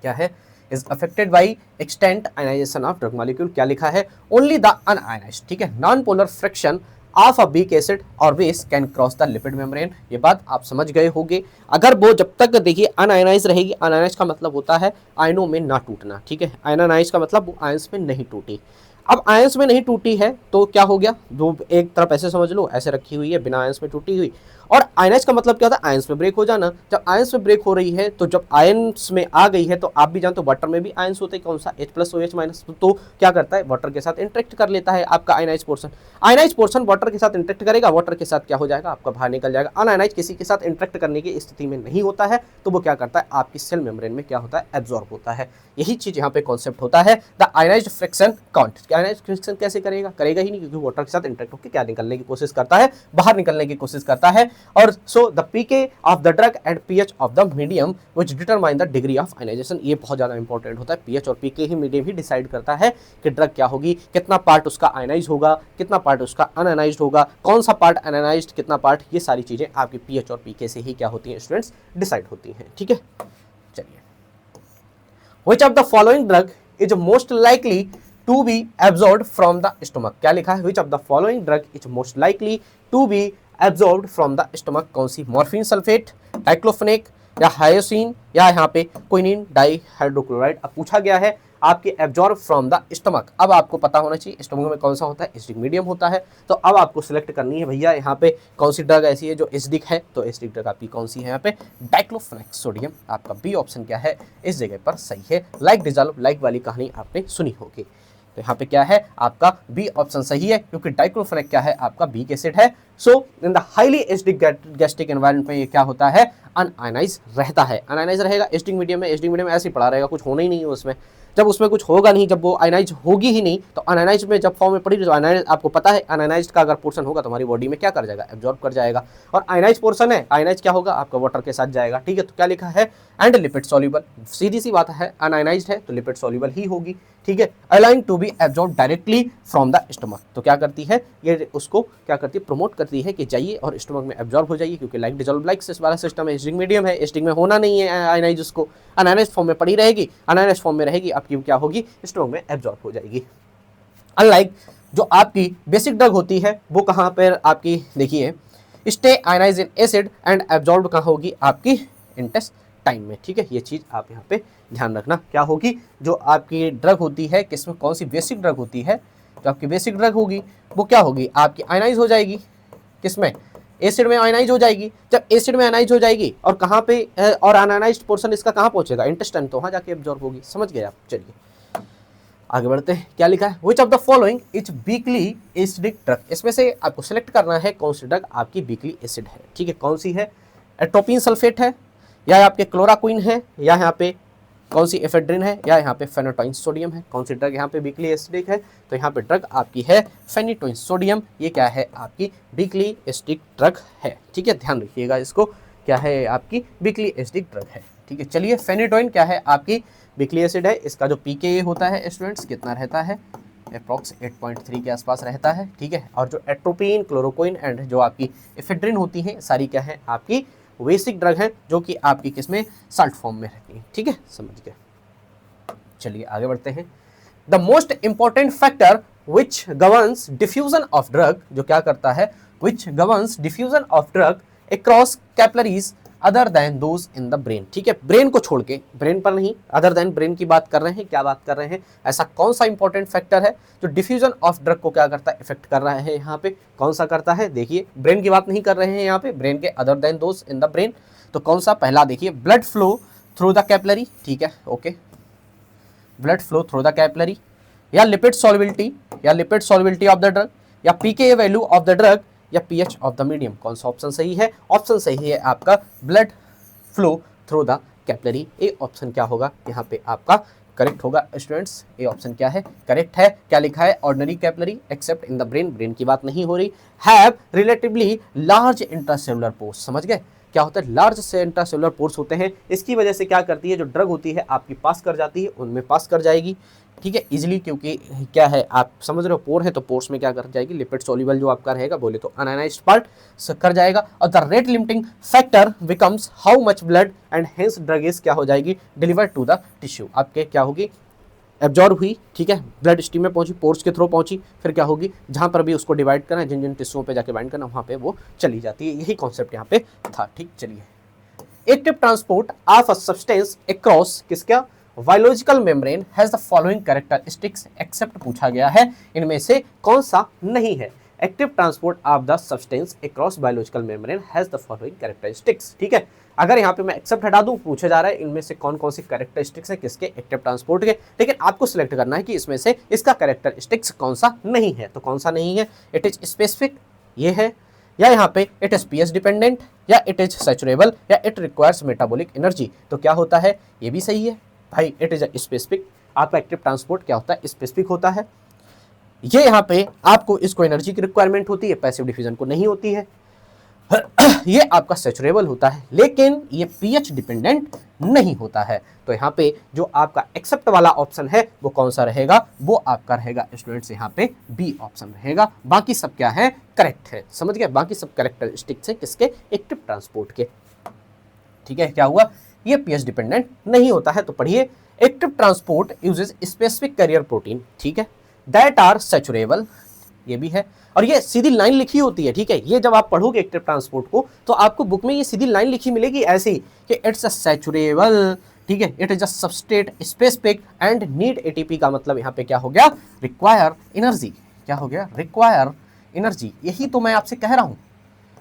क्या है, is affected by extent ionisation of drug molecule, क्या लिखा है, ओनली द अनआयनाइज्ड, ठीक है, non polar friction of a weak acid और base can cross the lipid membrane. ये बात आप समझ गए होंगे। अगर वो जब तक देखिए अनआयनाइज रहेगी, अनआयनाइज का मतलब होता है आयनों में ना टूटना, ठीक है, आयनाइज का मतलब वो आयंस में नहीं टूटी। अब आयंस में नहीं टूटी है तो क्या हो गया, जो एक तरफ ऐसे समझ लो, ऐसे रखी हुई है बिना आयंस में टूटी हुई, और आयनाइज का मतलब क्या होता है, आयंस में ब्रेक हो जाना। जब आयंस में ब्रेक हो रही है तो जब आयंस में आ गई है तो आप भी जानते हो वाटर में भी आयंस होते हैं, कौन सा, H+OH-, तो क्या करता है, वाटर के साथ इंटरेक्ट कर लेता है आपका ionize portion. Ionize portion water के साथ इंटरेक्ट करेगा, वाटर के साथ क्या हो जाएगा, आपका बाहर निकल जाएगा। अनआयनाइज किसी के साथ इंटरेक्ट करने की स्थिति में नहीं होता है, तो वो क्या करता है, आपकी सेल मेम्ब्रेन में क्या होता है, एब्जॉर्ब होता है। यही चीज यहाँ पे कॉन्सेप्ट होता है, the ionised friction count. Ionised friction कैसे करेगा, करेगा ही नहीं, क्योंकि वाटर के साथ इंटरेक्ट होकर क्या निकलने की कोशिश करता है, बाहर निकलने की कोशिश करता है। और so the pK of the drug and pH of the medium which determine the degree of ionization. ये बहुत ज्यादा इंपॉर्टेंट होता है, pH और pK ही मीडियम ही डिसाइड करता है कि ड्रग क्या होगी, कितना पार्ट उसका आयनाइज होगा, कितना पार्ट उसका अनआयनाइज्ड होगा, कौन सा पार्ट अनआयनाइज्ड, कितना पार्ट, ये सारी चीजें आपकी pH और pK से ही क्या होती हैं स्टूडेंट्स, डिसाइड होती हैं, ठीक है। चलिए, Which of the following drug is most likely to be absorbed from the stomach? क्या लिखा है, Which of the following drug is most likely to be absorbed from the stomach? कौन सी, मॉर्फिन सल्फेट, डाइक्लोफेनेक, या hyoscine, या यहाँ पे quinine dihydrochloride. अब पूछा गया है आपके एब्जॉर्ब फ्रॉम द स्टमक। अब आपको पता होना चाहिए स्टमक में कौन सा होता है, एसिडिक मीडियम होता है। तो अब आपको सिलेक्ट करनी है भैया यहाँ पे कौन सी ड्रग ऐसी है जो एसिडिक है, तो एसिडिक ड्रग आपकी कौन सी है यहाँ पे, डाइक्लोफेनेक सोडियम। आपका बी ऑप्शन क्या है इस जगह पर सही है। लाइक डिजॉल्व लाइक वाली कहानी आपने सुनी होगी, तो यहाँ पे क्या है आपका बी ऑप्शन सही है, क्योंकि डाइक्लोफेनेक क्या है आपका वीक एसिड है। So in the highly acidic gastric environment में ये क्या होता है, अनआयनाइज रहता है। अनआयनाइज रहेगा एसिडिक मीडियम में, एसिडिक मीडियम में ऐसे ही पड़ा रहेगा, कुछ होना ही नहीं है उसमें। जब उसमें कुछ होगा नहीं, जब वो आयनाइज होगी ही नहीं, तो अनआयनाइज में जब फॉर्म में पड़ी तो अनआयनाइज आपको पता है अनआयनाइज का अगर पोर्शन होगा तो हमारी बॉडी में क्या कर जाएगा, एब्जॉर्ब कर जाएगा। और आयनाइज पोर्शन है, आयनाइज क्या होगा आपका वाटर के साथ जाएगा, ठीक है। तो क्या लिखा है एंड लिपिड सॉल्युबल, सीधी सी बात है अनआयनाइज्ड है तो लिपिड सॉल्युबल ही होगी, ठीक है। Allowing to be absorb directly from the stomach, तो क्या करती है ये उसको क्या करती है, प्रमोट करती है कि जाइए और स्टमक में एब्जॉर्ब हो जाइए, क्योंकि लाइक डिजॉल्व लाइक वाला सिस्टम है, एसिडिक मीडियम है, एसिडिक में होना नहीं है आयनाइज, उसको अनआयनाइज्ड फॉर्म में पड़ी रहेगी, अनआयनाइज्ड फॉर्म में रहेगी आपकी क्या होगी, स्टमक में एब्जॉर्ब हो जाएगी। अनलाइक जो आपकी बेसिक ड्रग होती है वो कहाँ पर आपकी देखिए stay ionize in acid and absorb कहाँ होगी आपकी इंटेस्टाइन में, ठीक है। ये चीज़ आप यहाँ पे ध्यान रखना, क्या होगी जो आपकी ड्रग होती है किसमें कौन सी बेसिक ड्रग होती है, जो आपकी बेसिक ड्रग होगी वो क्या होगी आपकी आयनाइज हो जाएगी, किसमें एसिड में आयनाइज हो जाएगी। जब एसिड में आयनाइज हो जाएगी और कहाँ पे और अनआयनाइज्ड पोर्शन इसका कहाँ पहुंचेगा, इंटेस्टाइन, तो वहाँ जाके एब्जॉर्ब होगी, समझ गए आप। चलिए आगे बढ़ते हैं, क्या लिखा है which of the following is weakly acidic drug, इसमें से आपको सिलेक्ट करना है कौन सी ड्रग आपकी वीकली एसिड है, ठीक है। कौन सी है, एट्रोपिन सल्फेट है, या आपके क्लोराक्विन है, या यहाँ पे कौन सी एफेड्रिन है, या यहाँ पे फेनोटोइन सोडियम है। कौन सी ड्रग यहाँ पे वीकली एसिडिक है, तो यहाँ पे ड्रग आपकी है फेनिटोइन सोडियम, ये क्या है आपकी वीकली एसिडिक ड्रग है, ठीक है। ध्यान रखिएगा इसको, क्या है आपकी वीकली एसिडिक ड्रग है, ठीक है। चलिए फेनिटोइन क्या है आपकी वीकली एसिड है, इसका जो पीके होता है स्टूडेंट्स कितना रहता है, अप्रॉक्स 8.3 के आसपास रहता है, ठीक है। और जो एट्रोपिन क्लोरोक्विन एंड जो आपकी एफेड्रिन होती हैं सारी क्या है आपकी बेसिक ड्रग है, जो कि आपकी किसमें साल्ट फॉर्म में रहती है, ठीक है, समझ गए। चलिए आगे बढ़ते हैं। The most important factor which governs diffusion of drug, जो क्या करता है which governs diffusion of drug across capillaries other than those in the brain, ठीक है। ब्रेन को छोड़ के, ब्रेन पर नहीं, अदर दैन ब्रेन की बात कर रहे हैं, क्या बात कर रहे हैं, ऐसा कौन सा इंपॉर्टेंट फैक्टर है जो डिफ्यूजन ऑफ ड्रग को क्या करता है, इफेक्ट कर रहा है, यहाँ पे कौन सा करता है। देखिए ब्रेन की बात नहीं कर रहे हैं यहाँ पे, ब्रेन के other than those in the brain, तो कौन सा, पहला देखिए blood flow through the capillary, ठीक है, okay, blood flow through the capillary, या lipid solubility of the drug, या pK value of the drug, या पीएच ऑफ द मीडियम। कौन सा ऑप्शन सही है, ऑप्शन सही है आपका blood flow through the capillary, A option क्या होगा यहाँ पे आपका करेक्ट होगा स्टूडेंट्स, ए ऑप्शन क्या है करेक्ट है। क्या लिखा है, ordinary capillary accept in the brain, brain की बात नहीं हो रही, have relatively large intracellular pores, समझ गए क्या होता है, लार्ज से इंट्रासेलुलर पोर्स होते हैं, इसकी वजह से क्या करती है जो ड्रग होती है आपकी पास कर जाती है, उनमें पास कर जाएगी, ठीक है, इजीली, क्योंकि क्या है आप समझ रहे हो पोर है तो पोर्स में क्या कर जाएगी, लिपिड सॉल्युबल जो आपका रहेगा बोले तो अनआयनाइज्ड पार्ट कर जाएगा, और the rate limiting factor becomes how much blood and hence drug is क्या हो जाएगी, डिलीवर टू द टिश्यू, आपके क्या होगी एब्जॉर्ब हुई, ठीक है, ब्लड स्ट्रीम में पहुंची, पोर्स के थ्रू पहुंची, फिर क्या होगी जहां पर भी उसको डिवाइड करना है, जिन जिन टिश्यूओं पे जाके बाइंड करना वहां पे वो चली जाती है, यही कॉन्सेप्ट यहाँ पे था, ठीक। चलिए active transport of a substance across किसका biological membrane has the following characteristics except पूछा गया है, इनमें से कौन सा नहीं है। Active transport of the substance across biological membrane has the following characteristics, ठीक है। अगर यहाँ पे मैं एक्सेप्ट हटा दूं, पूछा जा रहा है इनमें से कौन कौन सी कैरेक्टरिस्टिक्स है किसके, एक्टिव ट्रांसपोर्ट के, लेकिन आपको सिलेक्ट करना है कि इसमें से इसका कैरेक्टरिस्टिक्स कौन सा नहीं है, तो कौन सा नहीं है, इट इज स्पेसिफिक, ये है, या यहाँ पे इट इज पीएच डिपेंडेंट, या इट इज सैचुरेबल, या इट रिक्वायर्स मेटाबॉलिक एनर्जी, तो क्या होता है, ये भी सही है भाई, इट इज स्पेसिफिक। आपका एक्टिव ट्रांसपोर्ट क्या होता है, स्पेसिफिक होता है, ये यहाँ पे आपको इसको एनर्जी की रिक्वायरमेंट होती है, पैसिव डिफ्यूजन को नहीं होती है, ये आपका सैचुरेबल होता है, लेकिन ये पीएच डिपेंडेंट नहीं होता है, तो यहाँ पे जो आपका एक्सेप्ट वाला ऑप्शन है वो कौन सा रहेगा, वो आपका रहेगा स्टूडेंट्स यहाँ पे बी ऑप्शन रहेगा, बाकी सब क्या है करेक्ट है, समझ गए, बाकी सब कैरेक्टरिस्टिक्स है किसके, एक्टिव ट्रांसपोर्ट के, ठीक है। क्या हुआ, ये पीएच डिपेंडेंट नहीं होता है, तो पढ़िए active transport uses specific carrier protein, ठीक है, दैट आर सैचुरेबल, ये भी है, और ये सीधी लाइन लिखी होती है, ठीक है, ये जब आप पढ़ोगे एक्टिव ट्रांसपोर्ट को तो आपको बुक में ये सीधी लाइन लिखी मिलेगी ऐसी कि इट्स अ सैचुरेबल ठीक है, it is a substrate specific and need ATP का मतलब यहाँ पे क्या हो गया, रिक्वायर एनर्जी। क्या हो गया, रिक्वायर एनर्जी। यही तो मैं आपसे कह रहा हूँ।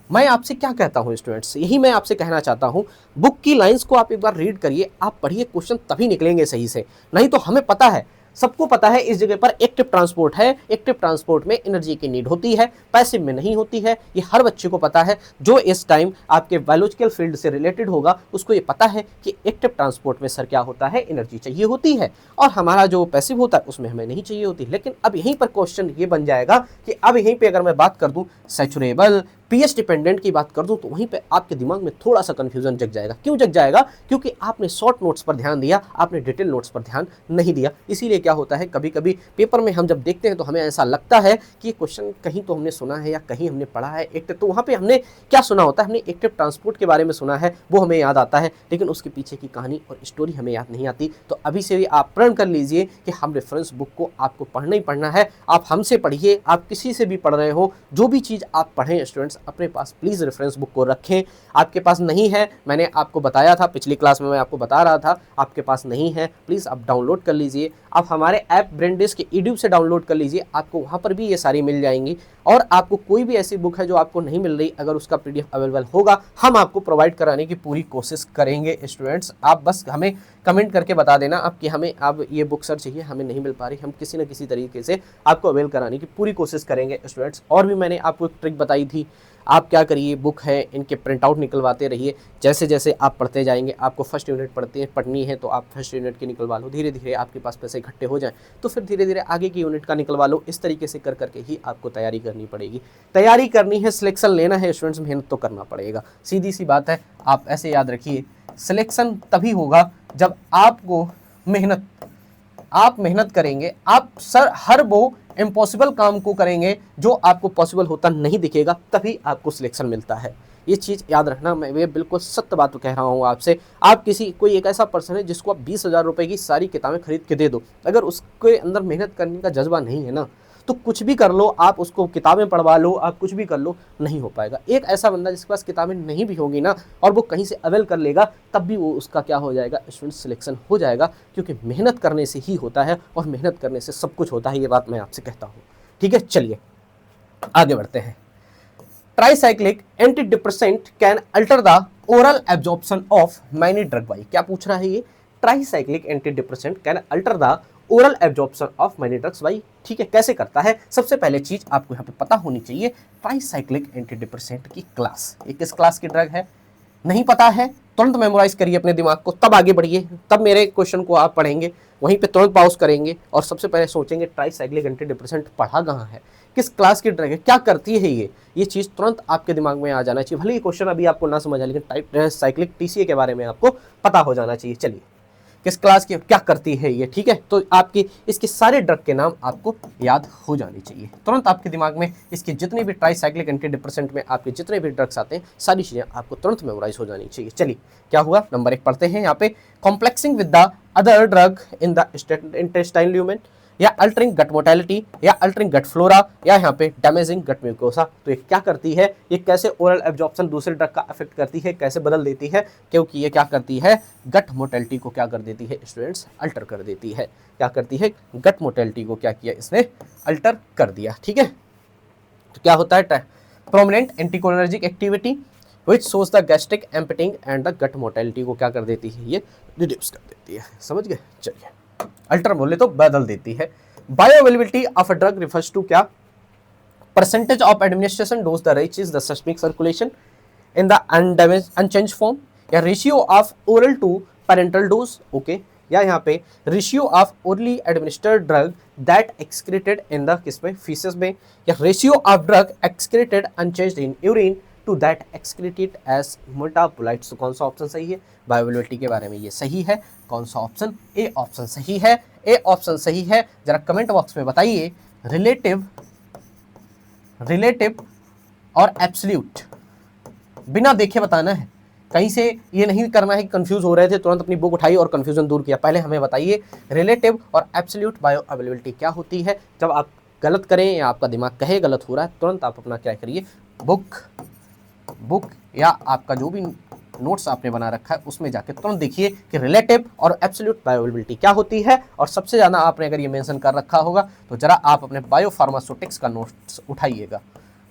मैं आपसे क्या कहता हूँ स्टूडेंट्स, यही मैं आपसे कहना चाहता हूँ। बुक की लाइंस को आप एक बार रीड करिए, आप पढ़िए, क्वेश्चन तभी निकलेंगे सही से। नहीं तो हमें पता है, सबको पता है इस जगह पर एक्टिव ट्रांसपोर्ट है, एक्टिव ट्रांसपोर्ट में एनर्जी की नीड होती है, पैसिव में नहीं होती है। ये हर बच्चे को पता है, जो इस टाइम आपके बायोलॉजिकल फील्ड से रिलेटेड होगा उसको ये पता है कि एक्टिव ट्रांसपोर्ट में सर क्या होता है, एनर्जी चाहिए होती है, और हमारा जो पैसिव होता है उसमें हमें नहीं चाहिए होती। लेकिन अब यहीं पर क्वेश्चन ये बन जाएगा कि अब यहीं पे अगर मैं बात कर दूं सैचुरेबल पीएच डिपेंडेंट की बात कर दूं, तो वहीं पे आपके दिमाग में थोड़ा सा कंफ्यूजन जग जाएगा। क्यों जग जाएगा, क्योंकि आपने शॉर्ट नोट्स पर ध्यान दिया, आपने डिटेल नोट्स पर ध्यान नहीं दिया। इसीलिए क्या होता है, कभी कभी पेपर में हम जब देखते हैं तो हमें ऐसा लगता है कि क्वेश्चन कहीं तो हमने सुना है या कहीं हमने पढ़ा है एक्टिव, तो वहाँ पे हमने क्या सुना होता है, हमने एक्टिव ट्रांसपोर्ट के बारे में सुना है, वो हमें याद आता है, लेकिन उसके पीछे की कहानी और स्टोरी हमें याद नहीं आती। तो अभी से भी आप प्रण कर लीजिए कि हम रेफरेंस बुक को आपको पढ़ना ही पढ़ना है। आप हमसे पढ़िए, आप किसी से भी पढ़ रहे हो, जो भी चीज़ आप पढ़ें स्टूडेंट्स, अपने पास प्लीज़ रेफरेंस बुक को रखें। आपके पास नहीं है, मैंने आपको बताया था पिछली क्लास में, मैं आपको बता रहा था, आपके पास नहीं है, प्लीज़ आप डाउनलोड कर लीजिए। आप हमारे ऐप ब्रेनडिस्क के ईड्यूब से डाउनलोड कर लीजिए, आपको वहाँ पर भी ये सारी मिल जाएंगी। और आपको कोई भी ऐसी बुक है जो आपको नहीं मिल रही, अगर उसका पीडीएफ अवेलेबल होगा, हम आपको प्रोवाइड कराने की पूरी कोशिश करेंगे स्टूडेंट्स। आप बस हमें कमेंट करके बता देना आप कि हमें अब ये बुक सर चाहिए, हमें नहीं मिल पा रही, हम किसी न किसी तरीके से आपको अवेल कराने की पूरी कोशिश करेंगे स्टूडेंट्स। और भी मैंने आपको एक ट्रिक बताई थी, आप क्या करिए, बुक है इनके प्रिंट आउट निकलवाते रहिए। जैसे जैसे आप पढ़ते जाएंगे, आपको फर्स्ट यूनिट पढ़नी है तो आप फर्स्ट यूनिट की निकलवा लो, धीरे धीरे आपके पास पैसे इकट्ठे हो जाएं तो फिर धीरे धीरे आगे की यूनिट का निकलवा लो। इस तरीके से कर करके ही आपको तैयारी करनी पड़ेगी। तैयारी करनी है, सिलेक्शन लेना है स्टूडेंट्स, मेहनत तो करना पड़ेगा, सीधी सी बात है। आप ऐसे याद रखिए, सिलेक्शन तभी होगा जब आपको आप मेहनत करेंगे, आप सर हर वो इम्पॉसिबल काम को करेंगे जो आपको पॉसिबल होता नहीं दिखेगा, तभी आपको सिलेक्शन मिलता है। ये चीज़ याद रखना, मैं ये बिल्कुल सत्य बात कह रहा हूँ आपसे। आप कोई एक ऐसा पर्सन है जिसको आप 20,000 रुपये की सारी किताबें खरीद के दे दो, अगर उसके अंदर मेहनत करने का जज्बा नहीं है ना, तो कुछ भी कर लो, आप उसको किताबें पढ़वा लो, आप कुछ भी कर लो, नहीं हो पाएगा। एक ऐसा बंदा जिसके पास किताबें नहीं भी होगी ना, और वो कहीं से अवेल कर लेगा, तब भी वो उसका क्या हो जाएगा, स्टूडेंट सिलेक्शन हो जाएगा। क्योंकि मेहनत करने से ही होता है, और मेहनत करने से सब कुछ होता है, ये बात मैं आपसे कहता हूँ। ठीक है, चलिए आगे बढ़ते हैं। Tricyclic anti depressant can alter the oral absorption of many drug by. क्या पूछ रहा है ये, tricyclic anti depressant can alter the oral absorption of many drugs by. ठीक है, कैसे करता है, सबसे पहले चीज आपको यहाँ पे पता होनी चाहिए, ट्राइसाइक्लिक एंटी डिप्रेसेंट की क्लास, ये किस क्लास की ड्रग है, नहीं पता है तुरंत मेमोराइज करिए अपने दिमाग को, तब आगे बढ़िए, तब मेरे क्वेश्चन को आप पढ़ेंगे, वहीं पे तुरंत पॉज करेंगे और सबसे पहले सोचेंगे ट्राइसाइक्लिक एंटी डिप्रेसेंट पढ़ा कहाँ है, किस क्लास की ड्रग है, क्या करती है ये चीज़ तुरंत आपके दिमाग में आ जाना चाहिए। भले ये क्वेश्चन अभी आपको ना समझ आए, लेकिन ट्राइसाइक्लिक टीसीए के बारे में आपको पता हो जाना चाहिए। चलिए, किस क्लास की, क्या करती है ये, ठीक है, तो आपकी इसके सारे ड्रग के नाम आपको याद हो जाने चाहिए तुरंत आपके दिमाग में। इसके जितने भी ट्राइसाइक्लिक एंटी डिप्रेसेंट में आपके जितने भी ड्रग्स आते हैं, सारी चीज़ें आपको तुरंत मेमोराइज हो जानी चाहिए। चलिए, क्या हुआ, नंबर 1 पढ़ते हैं यहाँ पे, complexing with the other drug in the intestine lumen, या अल्टरिंग गट मोटेलिटी, या अल्टरिंग गट फ्लोरा, या यहाँ पे डैमेजिंग गट म्यूकोसा। तो ये क्या करती है, ये कैसे ओरल एब्जॉर्प्शन दूसरे ड्रग का अफेक्ट करती है, कैसे बदल देती है, क्योंकि ये क्या करती है, गट मोटेलिटी को क्या कर देती है स्टूडेंट्स, अल्टर कर देती है। क्या करती है, गट मोटेलिटी को क्या किया इसने, अल्टर कर दिया। ठीक है, तो क्या होता है, prominent anticholinergic activity which shows the gastric emptying and the gut motility को क्या कर देती है, ये रिड्यूस कर देती है। समझ गए, चलिए, अल्टर बोले तो बदल देती है। Bioavailability of a drug refers to क्या, percentage of administration dose the reaches the systemic circulation in the unchange form, या ratio of oral to parental dose, okay, या यहाँ पे ratio of orally administered drug that excreted in the किसमें, faeces में, या ratio of drug excreted unchanged in urine to that excreted as metabolites. तो कौन सा ऑप्शन सही है, बायोअवेलेबिलिटी के बारे में ये सही है, कौन सा ऑप्शन, ए ऑप्शन सही है, ए ऑप्शन सही है। जरा कमेंट बॉक्स में बताइए, रिलेटिव और एब्सोल्यूट, बिना देखे बताना है, कहीं से ये नहीं करना है कि कंफ्यूज हो रहे थे तुरंत अपनी बुक उठाई और कंफ्यूजन दूर किया। पहले हमें बताइए रिलेटिव और एब्सोल्यूट बायोअवेलेबिलिटी क्या होती है। जब आप गलत करें या आपका दिमाग कहे गलत हो रहा है, तुरंत आप अपना क्या करिए, बुक या आपका जो भी नोट्स आपने बना रखा है उसमें जाके तुरंत देखिए कि रिलेटिव और एब्सोल्यूट बायोअवेलेबिलिटी क्या होती है, और सबसे ज़्यादा आपने अगर ये मेंशन कर रखा होगा तो जरा आप अपने बायोफार्मास्यूटिक्स का नोट्स उठाइएगा,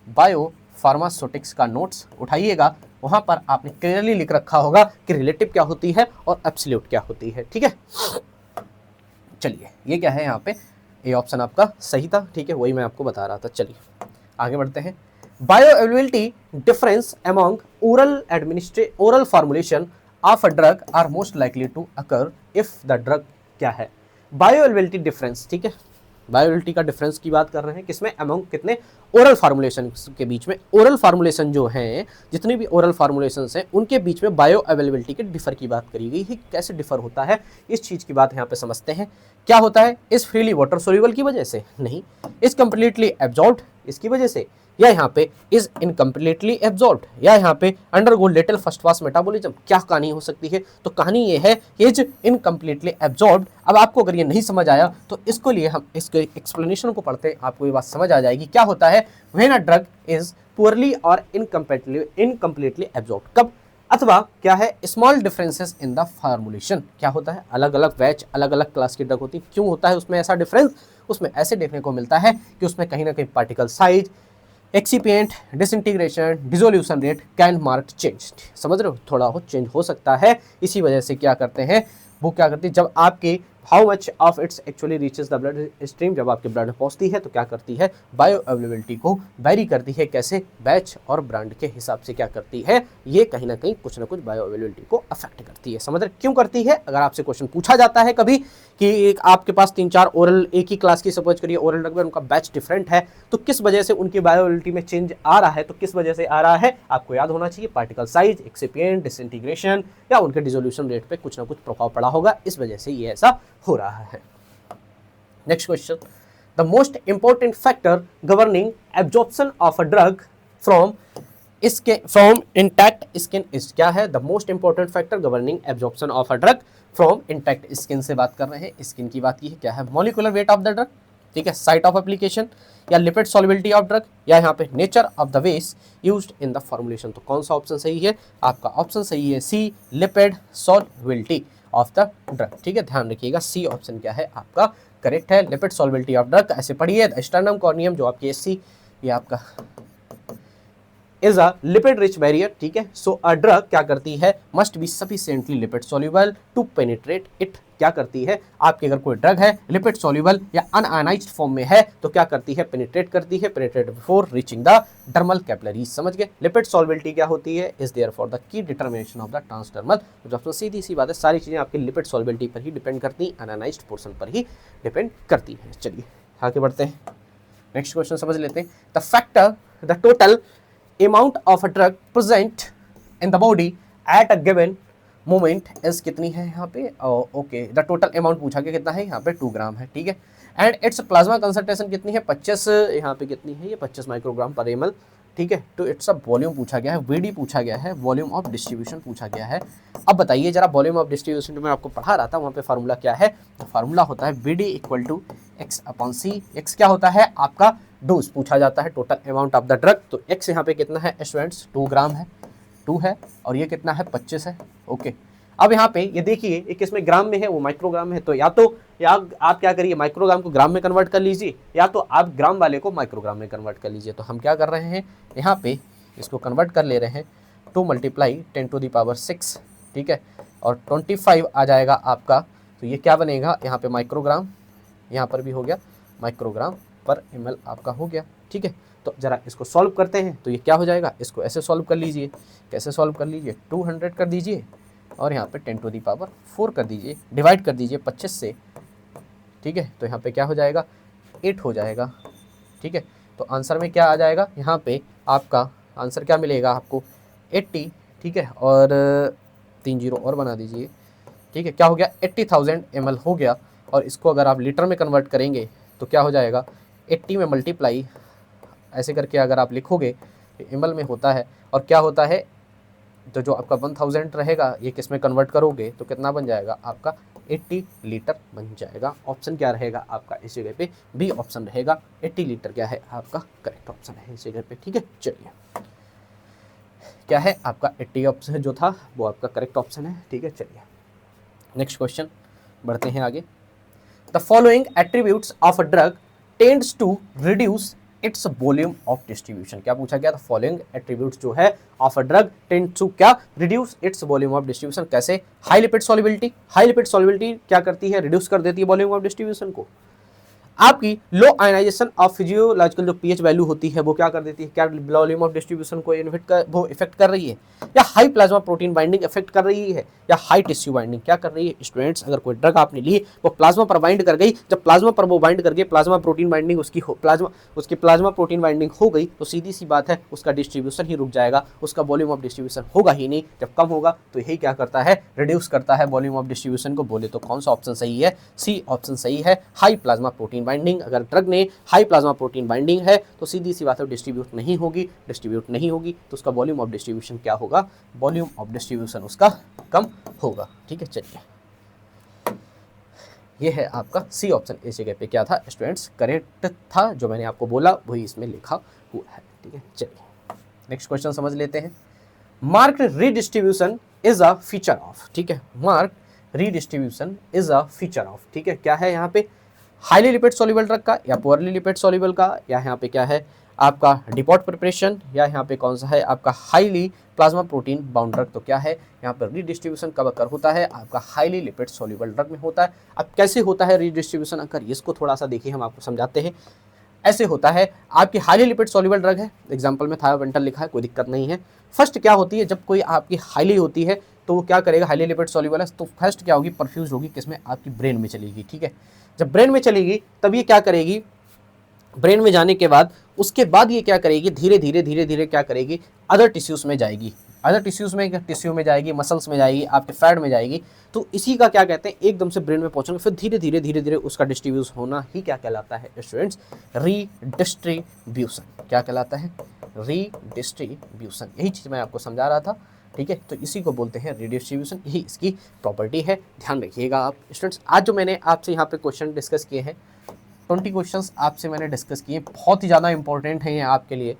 बायोफार्मास्यूटिक्स का नोट्स उठाइएगा। वहाँ पर आपने क्लियरली लिख रखा होगा कि रिलेटिव क्या होती है और एब्सोल्यूट क्या होती है। ठीक है, चलिए ये क्या है यहाँ पे, ये ऑप्शन आपका सही था। ठीक है, वही मैं आपको बता रहा था। चलिए आगे बढ़ते हैं। Bioavailability difference among oral formulation of a drug are most likely to occur if the drug क्या है, बायोअवेलेबिलिटी डिफरेंस। ठीक है, बायोअवेलेबिलिटी का डिफरेंस की बात कर रहे हैं किसमें, अमॉन्ग कितने ओरल फार्मूलेशन के बीच में। ओरल फार्मूलेशन जो हैं, जितनी भी ओरल फार्मूलेशंस हैं उनके बीच में बायो अवेलेबिलिटी के डिफर की बात करी गई है। कैसे डिफर होता है इस चीज़ की बात यहाँ पे समझते हैं। क्या होता है, इस फ्रीली वाटर सोल्यूबल की वजह से नहीं, इस कंप्लीटली एब्जॉर्ब्ड इसकी वजह से, या यहाँ पे इज इनकम्प्लीटली एब्जॉर्ब्ड, या यहाँ पे undergo little first pass metabolism. क्या कहानी हो सकती है, तो कहानी ये है इज इनकम्प्लीटली एब्जॉर्ब्ड। अब आपको अगर ये नहीं समझ आया तो इसको लिए हम इसके एक्सप्लेनेशन को पढ़ते हैं, आपको ये बात समझ आ जाएगी। क्या होता है, when a drug is poorly और इनकम्प्लीटली एब्जॉर्ब्ड, कब, अथवा क्या है, small differences in the formulation. क्या होता है, अलग अलग बैच अलग अलग क्लास की ड्रग होती है। क्यों होता है उसमें ऐसा डिफरेंस, उसमें ऐसे देखने को मिलता है कि उसमें कहीं ना कहीं particle size, excipient, disintegration, dissolution rate can mark change. समझ रहे हो, थोड़ा हो चेंज हो सकता है। इसी वजह से क्या करते हैं, वो क्या करती है, जब आपके how much of its actually reaches the blood stream, जब आपके ब्लड में पहुंचती है तो क्या करती है, बायो अवेलेबिलिटी को वेरी करती है। कैसे, बैच और ब्रांड के हिसाब से क्या करती है, ये कहीं ना कहीं कुछ ना कुछ बायो अवेलेबिलिटी को अफेक्ट करती है। समझ रहे क्यों करती है, अगर आपसे क्वेश्चन पूछा जाता है कभी कि आपके पास 3-4 ओरल एक ही क्लास की सपोज करिए ओरल ड्रग में, उनका बैच डिफरेंट है, तो किस वजह से उनकी बायोअवेलेबिलिटी में चेंज आ रहा है, तो किस वजह से आ रहा है, आपको याद होना चाहिए, पार्टिकल साइज, एक्सिपिएंट, डिसइंटीग्रेशन या उनके डिसोल्यूशन रेट पे कुछ ना कुछ प्रभाव पड़ा होगा, इस वजह से ये ऐसा हो रहा है। Next question, the most important factor governing absorption of a drug from intact skin is, क्या है, the most important factor governing absorption of a drug from intact skin से बात कर रहे हैं, स्किन की बात की है। क्या है, molecular weight of the drug, ठीक है, साइट ऑफ एप्लीकेशन, या लिपिड सॉल्युबिलिटी ऑफ ड्रग, या यहाँ पे नेचर ऑफ द वेस यूज्ड इन द फॉर्मुलेशन। तो कौन सा ऑप्शन सही है, आपका ऑप्शन सही है C, lipid solubility of the drug. ठीक है, ध्यान रखिएगा सी ऑप्शन क्या है आपका करेक्ट है, लिपिड सॉल्युबिलिटी ऑफ ड्रग। ऐसे पढ़िए, स्टर्नम कॉर्नियम जो आपकी एससी, ये आपका is a lipid rich barrier. ठीक है, सो अ ड्रग क्या करती है, must be sufficiently lipid soluble to penetrate it. क्या करती है, आपकी अगर कोई ड्रग है लिपिड सॉल्युबल या अनआयनाइज्ड फॉर्म में है तो क्या करती है, पेनिट्रेट करती है, penetrate before reaching the dermal capillaries. समझ गए, लिपिड सॉल्युबिलिटी क्या होती है, is there for the key determination of the transdermal. तो सीधी सी बात है, सारी चीजें आपकी लिपिड सॉल्युबिलिटी पर ही डिपेंड करती हैं, अनआयनाइज्ड पोर्शन पर ही डिपेंड करती है। चलिए आगे बढ़ते हैं, नेक्स्ट क्वेश्चन समझ लेते हैं। The factor, the total amount of a drug present in the body at a given moment is कितनी है यहाँ पे, ओके, द टोटल अमाउंट पूछा गया कितना है, यहाँ पे 2 ग्राम है। ठीक है, एंड इट्स प्लाज्मा कंसंट्रेशन कितनी है, 25, यहाँ पे कितनी है, ये 25 माइक्रोग्राम पर एमएल। ठीक है, तो इट्स अ वॉल्यूम पूछा गया है, वीडी पूछा गया है, वॉल्यूम ऑफ डिस्ट्रीब्यूशन पूछा गया है। अब बताइए जरा, वॉल्यूम ऑफ डिस्ट्रीब्यूशन मैं आपको पढ़ा रहा था, वहाँ पे फार्मूला क्या है, तो फार्मूला होता है VD equal to X upon C. X क्या होता है आपका, डोज पूछा जाता है, total amount of the drug. तो एक्स यहाँ पे कितना है स्टूडेंट्स, 2 ग्राम है, 2 है, और ये कितना है 25 है। ओके, अब यहाँ पे ये देखिए, एक इसमें ग्राम में है, वो माइक्रोग्राम है, तो या आप क्या करिए, माइक्रोग्राम को ग्राम में कन्वर्ट कर लीजिए, या तो आप ग्राम वाले को माइक्रोग्राम में कन्वर्ट कर लीजिए। तो हम क्या कर रहे हैं, यहाँ पे इसको कन्वर्ट कर ले रहे हैं, 2 × 10⁶, ठीक है, और 25 आ जाएगा आपका, तो ये क्या बनेगा, यहाँ पे माइक्रोग्राम, यहाँ पर भी हो गया माइक्रोग्राम पर ml आपका हो गया। ठीक है, तो जरा इसको सॉल्व करते हैं, तो ये क्या हो जाएगा, इसको ऐसे सॉल्व कर लीजिए, कैसे सॉल्व कर लीजिए, 200 कर दीजिए और यहाँ पे 10⁴ कर दीजिए, डिवाइड कर दीजिए 25 से। ठीक है, तो यहाँ पे क्या हो जाएगा, 8 हो जाएगा। ठीक है, तो आंसर में क्या आ जाएगा, यहाँ पे आपका आंसर क्या मिलेगा आपको, 80। ठीक है, और 3 0 और बना दीजिए। ठीक है, क्या हो गया, 80,000 ml हो गया, और इसको अगर आप लीटर में कन्वर्ट करेंगे तो क्या हो जाएगा, 80 में मल्टीप्लाई ऐसे करके अगर आप लिखोगे ml में होता है, और क्या होता है, तो जो आपका 1000 रहेगा ये किस में कन्वर्ट करोगे तो कितना बन जाएगा आपका, 80 लीटर बन जाएगा। ऑप्शन क्या रहेगा आपका इस जगह पे, बी ऑप्शन रहेगा, 80 लीटर क्या है आपका करेक्ट ऑप्शन है इस जगह पे। ठीक है, चलिए क्या है आपका 80 ऑप्शन जो था वो आपका करेक्ट ऑप्शन है। ठीक है, चलिए नेक्स्ट क्वेश्चन बढ़ते हैं आगे। The following attributes of a drug tends to reduce its volume of distribution. क्या पूछा गया? द फॉलोइंग एट्रीब्यूट्स जो है of a drug tends to क्या? Reduce its volume of distribution. कैसे? High lipid solubility. High lipid solubility क्या करती है? रिड्यूस कर देती है वॉल्यूम ऑफ डिस्ट्रीब्यूशन को। आपकी लो आयनाइजेशन ऑफ फिजियोलॉजिकल जो पीएच वैल्यू होती है वो क्या कर देती है? क्या वॉल्यूम ऑफ डिस्ट्रीब्यूशन को वो इफेक्ट कर रही है? या high plasma protein binding effect कर रही है? या हाई टिश्यू बाइंडिंग क्या कर रही है? स्टूडेंट्स, अगर कोई ड्रग आपने ली वो प्लाज्मा पर बाइंड कर गई, जब प्लाज्मा पर वो बाइंड कर गई, प्लाज्मा प्रोटीन बाइंडिंग उसकी प्लाज्मा प्रोटीन बाइंडिंग हो गई, तो सीधी सी बात है उसका डिस्ट्रीब्यूशन ही रुक जाएगा, उसका वॉल्यूम ऑफ डिस्ट्रीब्यूशन होगा ही नहीं। जब कम होगा तो यही क्या करता है? रिड्यूस करता है वॉल्यूम ऑफ डिस्ट्रीब्यूशन को। बोले तो कौन सा ऑप्शन सही है? सी ऑप्शन सही है, हाई प्लाज्मा प्रोटीन बाइंडिंग। अगर ड्रग ने हाई प्लाज्मा प्रोटीन बाइंडिंग है तो सीधी सी बात है डिस्ट्रीब्यूट नहीं होगी तो उसका वॉल्यूम ऑफ डिस्ट्रीब्यूशन क्या होगा? वॉल्यूम ऑफ डिस्ट्रीब्यूशन उसका कम होगा। ठीक है, चलिए ये है आपका सी ऑप्शन इस जगह पे क्या था स्टूडेंट्स? करेक्ट था। जो मैंने आपको बोला वही इसमें लिखा हुआ है। ठीक है, चलिए नेक्स्ट क्वेश्चन समझ लेते हैं। Mark redistribution is a feature of. ठीक है, mark redistribution is a feature of. ठीक है, क्या है यहाँ पे? हाईली लिपिड सॉल्युबल ड्रग का या पुअरली लिपिड सॉल्युबल का, या यहाँ पे क्या है आपका डिपॉट प्रिपरेशन, या यहाँ पे कौन सा है आपका highly plasma protein bound drug. तो क्या है यहाँ पर रीडिस्ट्रीब्यूशन कब अकर होता है? आपका हाईली लिपिड सॉल्युबल ड्रग में होता है। अब कैसे होता है रीडिस्ट्रीब्यूशन अकर, इसको थोड़ा सा देखिए, हम आपको समझाते हैं। ऐसे होता है, आपकी हाईली लिपिड सॉल्युबल ड्रग है, एग्जाम्पल में थायोपेंटल लिखा है, कोई दिक्कत नहीं है। फर्स्ट क्या होती है, जब कोई आपकी हाईली होती है तो वो क्या करेगा? हाईली लिपिड सॉल्युबल है तो फर्स्ट क्या होगी? परफ्यूज होगी किसमें? आपकी ब्रेन में चलेगी। ठीक है, जब ब्रेन में चलेगी तब ये क्या करेगी? ब्रेन में जाने के बाद उसके बाद ये क्या करेगी? धीरे धीरे क्या करेगी? अदर टिश्यूज़ में जाएगी। अदर टिश्यूज़ में, टिश्यू में जाएगी, मसल्स में जाएगी, आपके फैट में जाएगी। तो इसी का क्या कहते हैं? एकदम से ब्रेन में पहुंचेंगे, फिर धीरे धीरे उसका डिस्ट्रीब्यूट होना ही क्या कहलाता है स्टूडेंट्स? रीडिस्ट्रीब्यूशन। क्या कहलाता है? रीडिस्ट्रीब्यूशन। यही चीज़ मैं आपको समझा रहा था। ठीक है, तो इसी को बोलते हैं रीडिस्ट्रीब्यूशन, यही इसकी प्रॉपर्टी है। ध्यान रखिएगा आप स्टूडेंट्स। आज जो मैंने आपसे यहाँ पे क्वेश्चन डिस्कस किए हैं, 20 क्वेश्चंस आपसे मैंने डिस्कस किए, बहुत ही ज़्यादा इंपॉर्टेंट हैं ये आपके लिए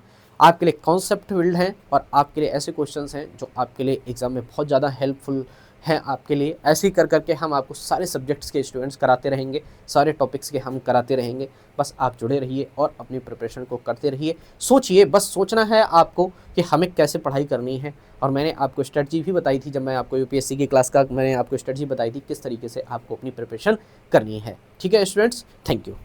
कॉन्सेप्ट फील्ड हैं, और आपके लिए ऐसे क्वेश्चंस हैं जो आपके लिए एग्जाम में बहुत ज़्यादा हेल्पफुल हैं आपके लिए। ऐसे ही कर करके हम आपको सारे सब्जेक्ट्स के स्टूडेंट्स कराते रहेंगे, सारे टॉपिक्स के हम कराते रहेंगे। बस आप जुड़े रहिए और अपनी प्रिपरेशन को करते रहिए। सोचिए, बस सोचना है आपको कि हमें कैसे पढ़ाई करनी है। और मैंने आपको स्ट्रेटजी भी बताई थी, जब मैं आपको यूपीएससी की क्लास का मैंने आपको स्ट्रेटजी बताई थी किस तरीके से आपको अपनी प्रिपरेशन करनी है। ठीक है स्टूडेंट्स, थैंक यू।